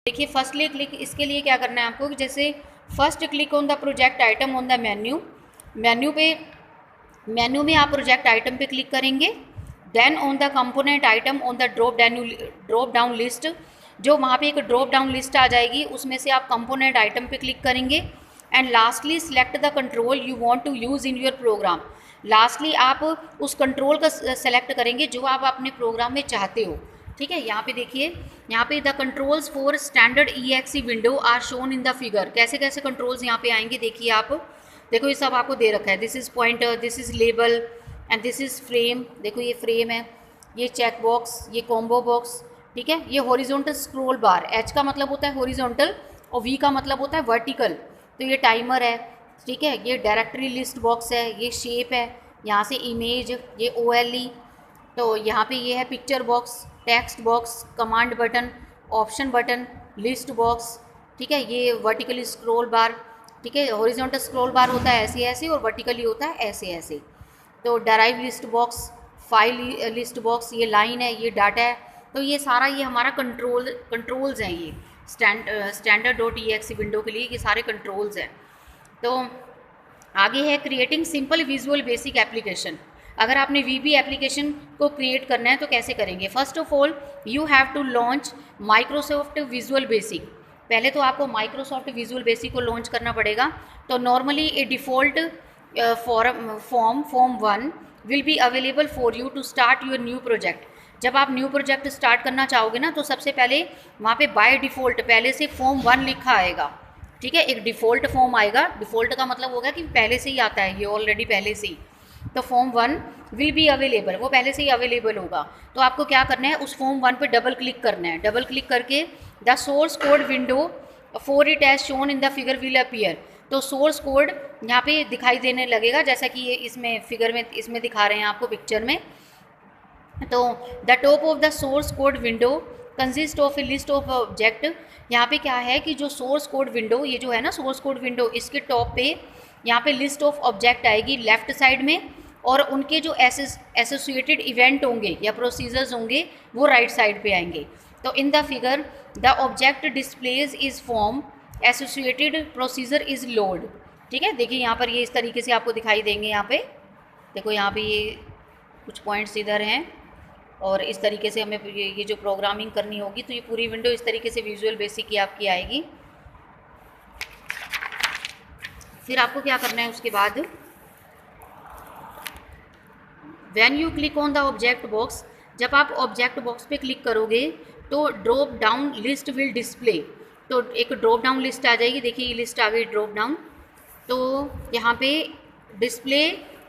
देखिए firstly click, इसके लिए क्या करना है आपको कि जैसे first click on the project item on the menu, menu में आप प्रोजेक्ट आइटम पे क्लिक करेंगे। Then on the component item on the drop down list, जो वहाँ पे एक ड्रॉप डाउन लिस्ट आ जाएगी, उसमें से आप कंपोनेंट आइटम पे क्लिक करेंगे। And lastly select the control you want to use in your program, lastly आप उस कंट्रोल का सेलेक्ट करेंगे जो आप अपने प्रोग्राम में चाहते हो। ठीक है, यहाँ पे देखिए, यहाँ पे the controls for standard EXE window are shown in the figure. कैसे कैसे कंट्रोल्स यहाँ पे आएंगे देखिए आप, देखो ये सब आपको दे रखा है। This is pointer, this is label and this is frame. देखो ये फ्रेम है, ये चेक बॉक्स, ये कॉम्बो बॉक्स। ठीक है, ये हॉरिजॉन्टल स्क्रॉल बार, H का मतलब होता है हॉरिजॉन्टल और V का मतलब होता है वर्टिकल। तो ये टाइमर है। ठीक है, ये डायरेक्टरी लिस्ट बॉक्स है, ये शेप है, यहाँ से इमेज, ये OLE। तो यहाँ पे ये है picture box, text box, command button, option button, list box. ठीक है, ये वर्टिकली स्क्रॉल बार। ठीक है, हॉरिजॉन्टल स्क्रॉल बार होता है ऐसे ऐसे और वर्टिकली होता है ऐसे ऐसे। तो drive list box, file list box, ये लाइन है, ये डाटा है। तो ये सारा ये हमारा कंट्रोल्स हैं, ये standard.exe विंडो के लिए ये सारे कंट्रोल्स हैं। तो आगे है creating simple visual basic application. अगर आपने VB एप्लीकेशन को क्रिएट करना है तो कैसे करेंगे? First of all you have to launch Microsoft visual basic. पहले तो आपको माइक्रोसॉफ्ट विजुअल बेसिक को लॉन्च करना पड़ेगा। तो normally a default form 1 will be available for you to start your new project. जब आप न्यू प्रोजेक्ट स्टार्ट करना चाहोगे ना, तो सबसे पहले वहाँ पे बाय डिफ़ॉल्ट पहले से फॉर्म 1 लिखा आएगा। ठीक है, एक डिफ़ॉल्ट फॉर्म आएगा। डिफ़ॉल्ट का मतलब होगा कि पहले से ही आता है, ये ऑलरेडी पहले से ही। तो फॉर्म 1 विल बी अवेलेबल, वो पहले से ही अवेलेबल होगा। तो आपको क्या करना है, उस फॉर्म 1 पे डबल क्लिक करना है। डबल क्लिक करके the source code window for it as shown in the figure will appear. तो सोर्स कोड यहाँ पे दिखाई देने लगेगा, जैसा कि ये इसमें फिगर में इसमें दिखा रहे हैं आपको पिक्चर में। तो the top of the source code window consist of A list of object. यहाँ पे क्या है कि जो सोर्स कोड विंडो, ये जो है ना सोर्स कोड विंडो, इसके टॉप पे यहाँ पे लिस्ट ऑफ ऑब्जेक्ट आएगी लेफ्ट साइड में, और उनके जो एसोसिएटेड इवेंट होंगे या प्रोसीजर्स होंगे वो राइट साइड पे आएंगे। तो इन the figure the object displays is form, associated procedure is load. ठीक है, देखिए यहाँ पर ये इस तरीके से आपको दिखाई देंगे। यहाँ पे देखो, यहाँ पे ये कुछ पॉइंट्स इधर हैं, और इस तरीके से हमें ये जो प्रोग्रामिंग करनी होगी, तो ये पूरी विंडो इस तरीके से विजुअल बेसिक की आपकी आएगी। फिर आपको क्या करना है उसके बाद, when you click on the object box, जब आप ऑब्जेक्ट बॉक्स पे क्लिक करोगे तो drop down list will display. तो एक ड्रॉप डाउन लिस्ट आ जाएगी। देखिए ये लिस्ट आ गई ड्रॉप डाउन। तो यहाँ पे display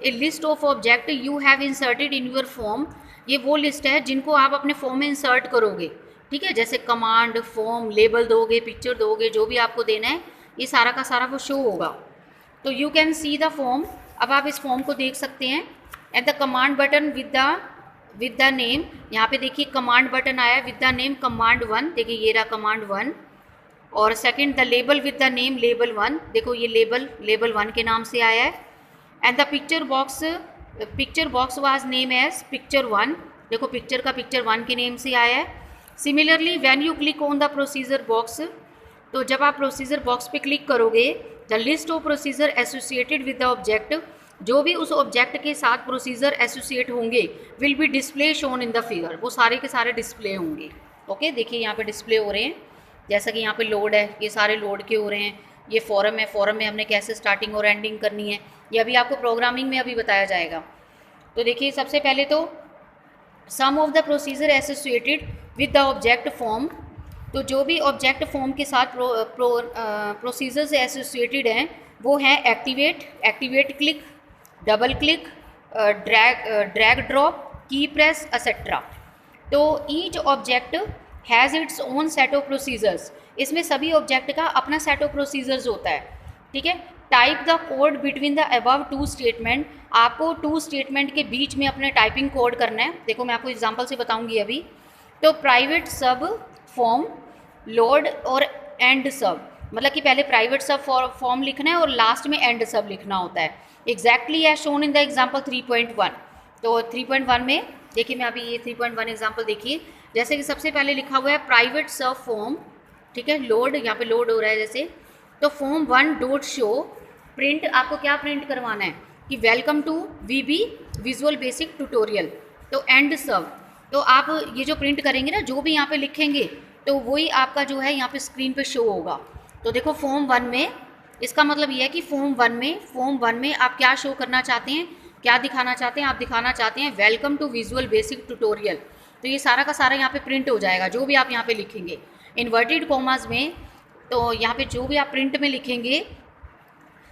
A list of object you have inserted in your form. ये वो लिस्ट है जिनको आप अपने फॉर्म में इंसर्ट करोगे। ठीक है, जैसे कमांड, फॉर्म, लेबल दोगे, पिक्चर दोगे, जो भी आपको देना है, ये सारा का सारा वो शो होगा। तो you can see the form, अब आप इस फॉर्म को देख सकते हैं। At the command button with the name, यहाँ पे देखिए कमांड बटन आया विद द नेम कमांड 1। देखिए ये रहा कमांड 1। और second the label with the name label 1। देखो ये लेबल 1 के नाम से आया है। And the picture box was name as picture 1। देखो पिक्चर का पिक्चर 1 के नेम से आया है। Similarly when you click on the procedure box, तो जब आप प्रोसीजर बॉक्स पे क्लिक करोगे, the list of procedure associated with the object, जो भी उस ऑब्जेक्ट के साथ प्रोसीजर एसोसिएट होंगे will be display shown in the figure. वो सारे के सारे डिस्प्ले होंगे। ओके, देखिए यहाँ पे डिस्प्ले हो रहे हैं। जैसा कि यहाँ पे लोड है, ये सारे लोड के हो रहे हैं। ये फॉरम है, फॉरम में हमने कैसे स्टार्टिंग और एंडिंग करनी है, ये अभी आपको प्रोग्रामिंग में अभी बताया जाएगा। तो देखिए सबसे पहले तो some of the procedure associated with the object form. तो जो भी ऑब्जेक्ट फॉर्म के साथ प्रोसीजर से एसोसिएटेड हैं वो हैं activate click, double click, drag drop, की प्रेस एक्सेट्रा। तो each object has its own set of procedures. इसमें सभी ऑब्जेक्ट का अपना सेट ऑफ प्रोसीजर्स होता है। ठीक है, type the code between the above 2 statement. आपको 2 स्टेटमेंट के बीच में अपने टाइपिंग कोड करना है। देखो मैं आपको एग्जांपल से बताऊंगी अभी। तो प्राइवेट सब फॉर्म, लोड और एंड सब, मतलब कि पहले प्राइवेट सब फॉर्म लिखना है और लास्ट में एंड सब लिखना होता है। Exactly as shown in the example 3.1। तो 3.1 में देखिए, मैं अभी ये 3.1 एग्जाम्पल देखिए। जैसे कि सबसे पहले लिखा हुआ है प्राइवेट सब फॉर्म, ठीक है, लोड, यहाँ पे लोड हो रहा है जैसे। तो फॉर्म 1 डॉट शो प्रिंट, आपको क्या प्रिंट करवाना है कि welcome to VB visual basic tutorial, तो एंड सर्व। तो आप ये जो प्रिंट करेंगे ना, जो भी यहाँ पे लिखेंगे तो वही आपका जो है यहाँ पे स्क्रीन पे शो होगा। तो देखो फॉर्म 1 में, इसका मतलब ये है कि फॉर्म 1 में आप क्या शो करना चाहते हैं, क्या दिखाना चाहते हैं, आप दिखाना चाहते हैं welcome to visual basic tutorial. तो ये सारा का सारा यहाँ पे प्रिंट हो जाएगा, जो भी आप यहाँ पे लिखेंगे इन्वर्टेड कॉमास में। तो यहाँ पे जो भी आप प्रिंट में लिखेंगे,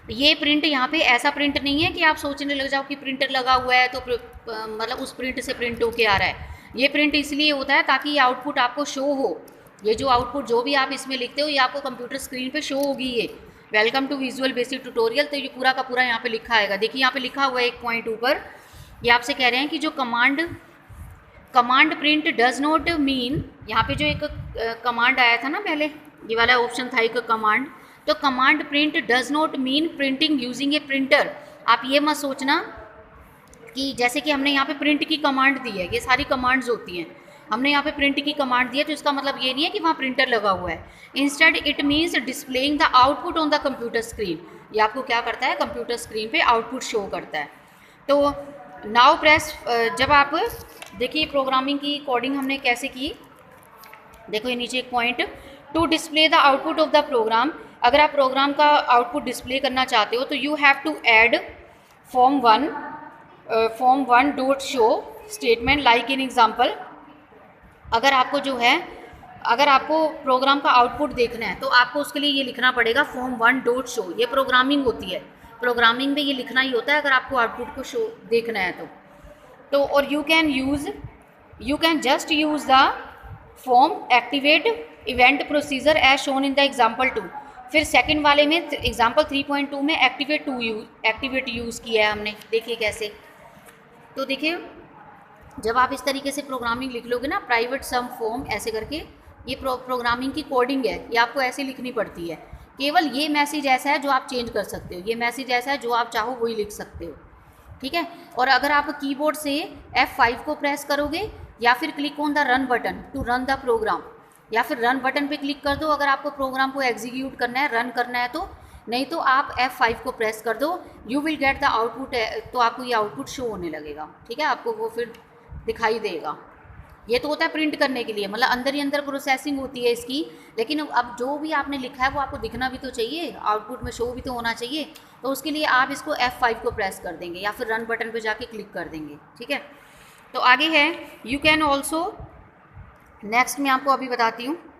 ये प्रिंट यहाँ पे ऐसा प्रिंट नहीं है कि आप सोचने लग जाओ कि प्रिंटर लगा हुआ है तो मतलब उस प्रिंट से प्रिंट होके आ रहा है। ये प्रिंट इसलिए होता है ताकि ये आउटपुट आपको शो हो। ये जो आउटपुट जो भी आप इसमें लिखते हो, ये आपको कंप्यूटर स्क्रीन पे शो होगी। ये welcome to visual basic tutorial, तो ये पूरा का पूरा यहाँ पे लिखा आएगा। देखिए यहाँ पे लिखा हुआ है एक पॉइंट ऊपर, ये आपसे कह रहे हैं कि जो command print does not mean, यहाँ पे जो एक कमांड आया था ना पहले, ये वाला ऑप्शन था एक कमांड, तो command print does not mean printing using A printer. आप ये मत सोचना कि जैसे कि हमने यहाँ पे प्रिंट की कमांड दी है, ये सारी कमांड्स होती हैं, हमने यहाँ पे प्रिंट की कमांड दी है तो इसका मतलब ये नहीं है कि वहाँ प्रिंटर लगा हुआ है। Instead it means displaying the output on the computer screen. ये आपको क्या करता है, कंप्यूटर स्क्रीन पे आउटपुट शो करता है। तो नाउ प्रेस, जब आप देखिए प्रोग्रामिंग की कोडिंग हमने कैसे की, देखो ये नीचे एक point, to display the output of the program. अगर आप प्रोग्राम का आउटपुट डिस्प्ले करना चाहते हो तो you have to add form 1 dot show statement like in example. अगर आपको जो है, अगर आपको प्रोग्राम का आउटपुट देखना है तो आपको उसके लिए ये लिखना पड़ेगा फॉर्म 1 डॉट शो। ये प्रोग्रामिंग होती है, प्रोग्रामिंग में ये लिखना ही होता है अगर आपको आउटपुट को शो देखना है तो और you can just use the form activate event procedure as shown in the example 2। फिर सेकंड वाले में एग्जाम्पल 3.2 में एक्टिवेट यूज़ किया है हमने, देखिए कैसे। तो देखिए जब आप इस तरीके से प्रोग्रामिंग लिख लोगे ना, प्राइवेट सम फॉर्म ऐसे करके, ये प्रोग्रामिंग की कोडिंग है, ये आपको ऐसे लिखनी पड़ती है। केवल ये मैसेज ऐसा है जो आप चेंज कर सकते हो, ये मैसेज ऐसा है जो आप चाहो वही लिख सकते हो, ठीक है। और अगर आप कीबोर्ड से F5 को प्रेस करोगे या फिर click on the run button to run the program, या फिर रन बटन पे क्लिक कर दो अगर आपको प्रोग्राम को एग्जीक्यूट करना है, रन करना है तो, नहीं तो आप F5 को प्रेस कर दो, you will get the output, तो आपको ये आउटपुट शो होने लगेगा, ठीक है, आपको वो फिर दिखाई देगा। ये तो होता है प्रिंट करने के लिए, मतलब अंदर ही अंदर प्रोसेसिंग होती है इसकी, लेकिन अब जो भी आपने लिखा है वो आपको दिखना भी तो चाहिए, आउटपुट में शो भी तो होना चाहिए। तो उसके लिए आप इसको F5 को प्रेस कर देंगे या फिर रन बटन पे जाके क्लिक कर देंगे, ठीक है। तो आगे है, यू कैन ऑल्सो, नेक्स्ट मैं आपको अभी बताती हूँ।